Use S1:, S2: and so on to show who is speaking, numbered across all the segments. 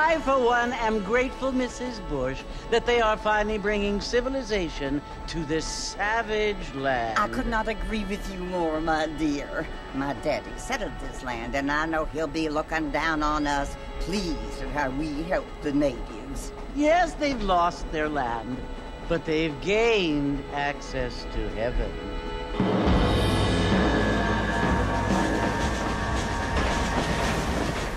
S1: I, for one, am grateful, Mrs. Bush, that they are finally bringing civilization to this savage land.
S2: I could not agree with you more, my dear. My daddy settled this land, and I know he'll be looking down on us, pleased at how we help the natives.
S1: Yes, they've lost their land, but they've gained access to heaven.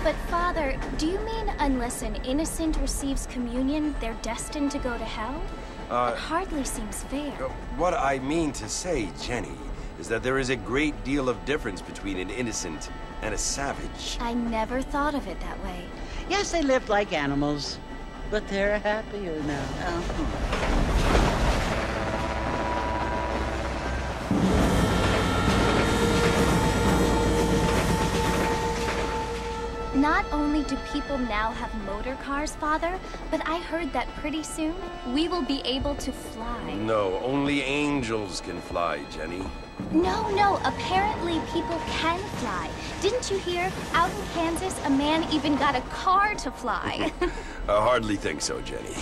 S3: But, Father, do you mean unless an innocent receives communion, they're destined to go to hell? That hardly seems fair.
S4: What I mean to say, Jenny, is that there is a great deal of difference between an innocent and a savage.
S3: I never thought of it that way.
S1: Yes, they lived like animals, but they're happier now.
S3: Not only do people now have motor cars, Father, but I heard that pretty soon we will be able to fly.
S4: No, only angels can fly, Jenny.
S3: No, apparently people can fly. Didn't you hear? Out in Kansas, a man even got a car to fly.
S4: I hardly think so, Jenny.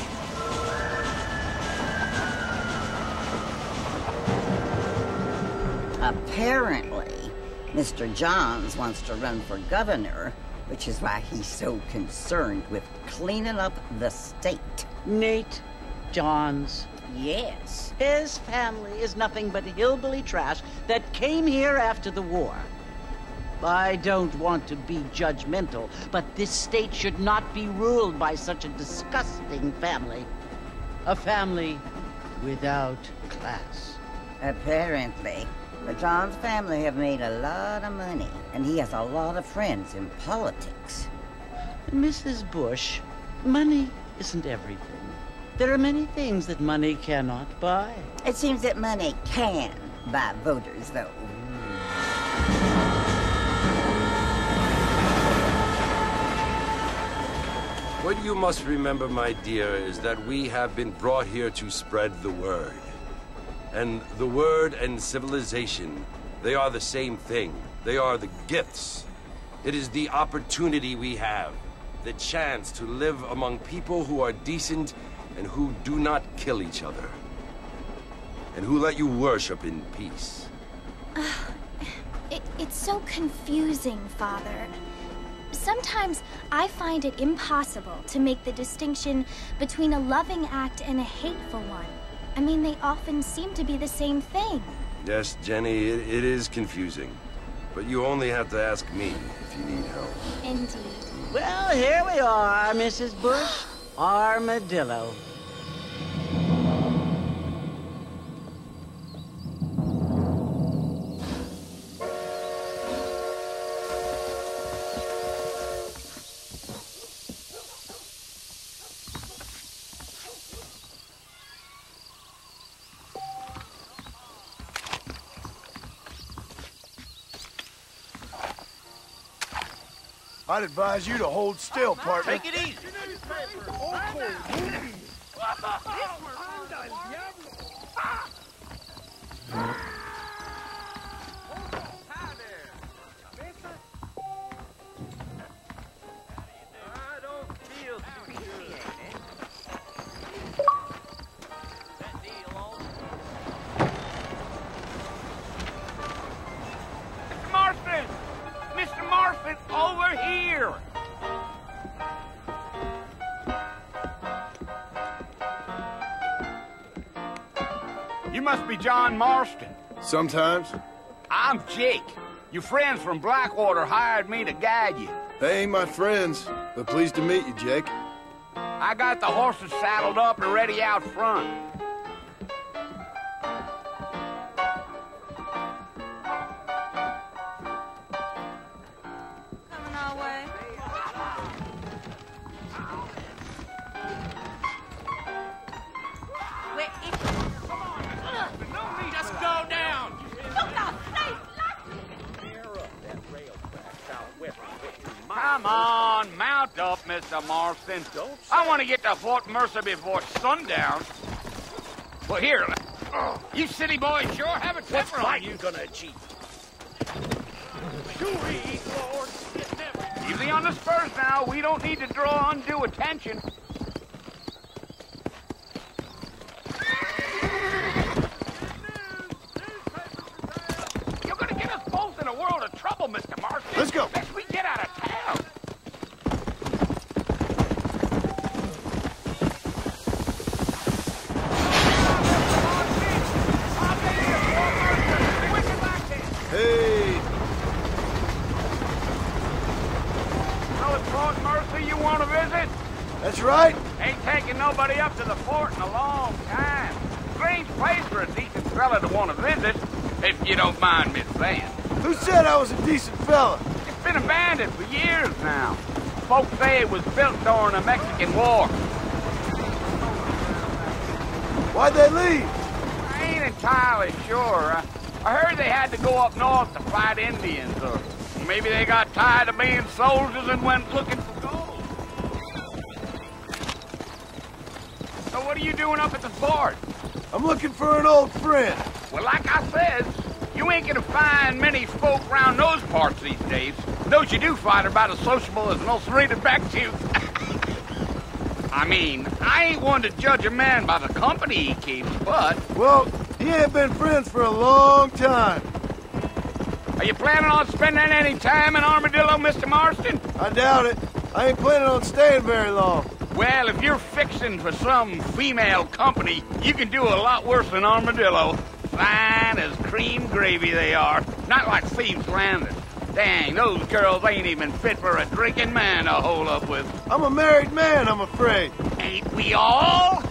S2: Apparently, Mr. Johns wants to run for governor, which is why he's so concerned with cleaning up the state.
S1: Nate Johns.
S2: Yes.
S1: His family is nothing but hillbilly trash that came here after the war. I don't want to be judgmental, but this state should not be ruled by such a disgusting family. A family without class.
S2: Apparently. The Johns family have made a lot of money, and he has a lot of friends in politics.
S1: Mrs. Bush, money isn't everything. There are many things that money cannot buy.
S2: It seems that money can buy voters, though.
S4: What you must remember, my dear, is that we have been brought here to spread the word. And the word and civilization, they are the same thing. They are the gifts. It is the opportunity we have, the chance to live among people who are decent and who do not kill each other, and who let you worship in peace.
S3: It's so confusing, Father. Sometimes I find it impossible to make the distinction between a loving act and a hateful one. I mean, they often seem to be the same thing.
S4: Yes, Jenny, it is confusing. But you only have to ask me if you need help.
S3: Indeed.
S1: Well, here we are, Mrs. Bush. Armadillo.
S5: I'd advise you to hold still, partner.
S6: Take it easy. Mr. Marfin, over here! You must be John Marston.
S5: Sometimes.
S6: I'm Jake. Your friends from Blackwater hired me to guide you.
S5: They ain't my friends, but pleased to meet you, Jake.
S6: I got the horses saddled up and ready out front.
S7: Coming our way.
S6: Just go down! Come on, mount up, Mr. Marston. I want to get to Fort Mercer before sundown. Well, here, you city boys sure have a temper on you.
S8: Gonna achieve?
S6: Lord. Easy on the spurs now. We don't need to draw undue attention. You're gonna get us both in a world of trouble, Mr. Marcy.
S5: Let's go.
S6: Best we get out of town.
S5: Hey,
S6: So it's Fort Mercer you want to visit?
S5: that's right.
S6: Ain't taking nobody up to the fort in a long time. Strange place for a decent fella to want to visit, if you don't mind me saying.
S5: Who said I was a decent fella?
S6: It's been abandoned for years now. Folks say it was built during the Mexican War.
S5: Why'd they leave?
S6: I ain't entirely sure. I heard they had to go up north to fight Indians, or maybe they got tired of being soldiers and went looking for gold. So what are you doing up at the fort?
S5: I'm looking for an old friend.
S6: Well, like I said, you ain't gonna find many folk around those parts these days. Those you do find are about as sociable as an ulcerated back tooth. I mean, I ain't one to judge a man by the company he keeps, but...
S5: Well, he ain't been friends for a long time.
S6: Are you planning on spending any time in Armadillo, Mr. Marston?
S5: I doubt it. I ain't planning on staying very long.
S6: Well, if you're fixing for some female company, you can do a lot worse than Armadillo. Fine as cream gravy they are. Not like Thieves Landing. Dang, those girls ain't even fit for a drinking man to hole up with.
S5: I'm a married man, I'm afraid.
S6: Ain't we all?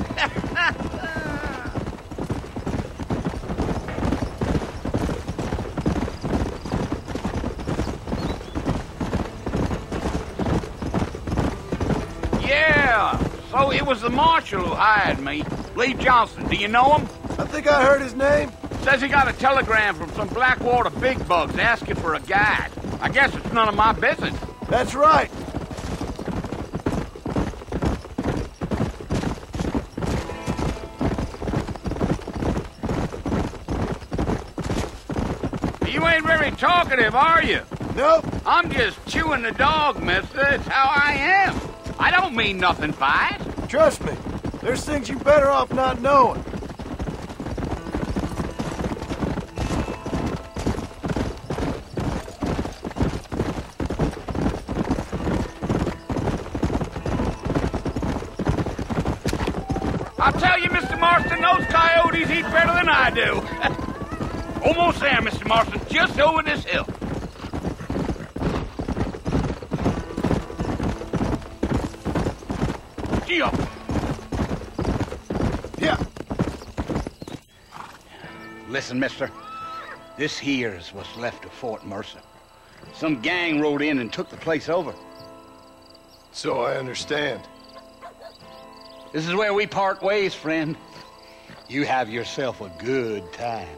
S6: Yeah, so it was the marshal who hired me. Lee Johnson, do you know him?
S5: I think I heard his name.
S6: Says he got a telegram from some Blackwater big bugs asking for a guide. I guess it's none of my business.
S5: That's right.
S6: You ain't very talkative, are you?
S5: Nope.
S6: I'm just chewing the dog, mister. It's how I am. I don't mean nothing by it.
S5: Trust me. There's things you better off not knowing.
S6: I'll tell you, Mr. Marston, those coyotes eat better than I do. Almost there, Mr. Marston, just over this hill. Gee up.
S5: Yeah.
S6: Listen, mister. This here is what's left of Fort Mercer. Some gang rode in and took the place over.
S5: So I understand.
S6: This is where we part ways, friend. You have yourself a good time.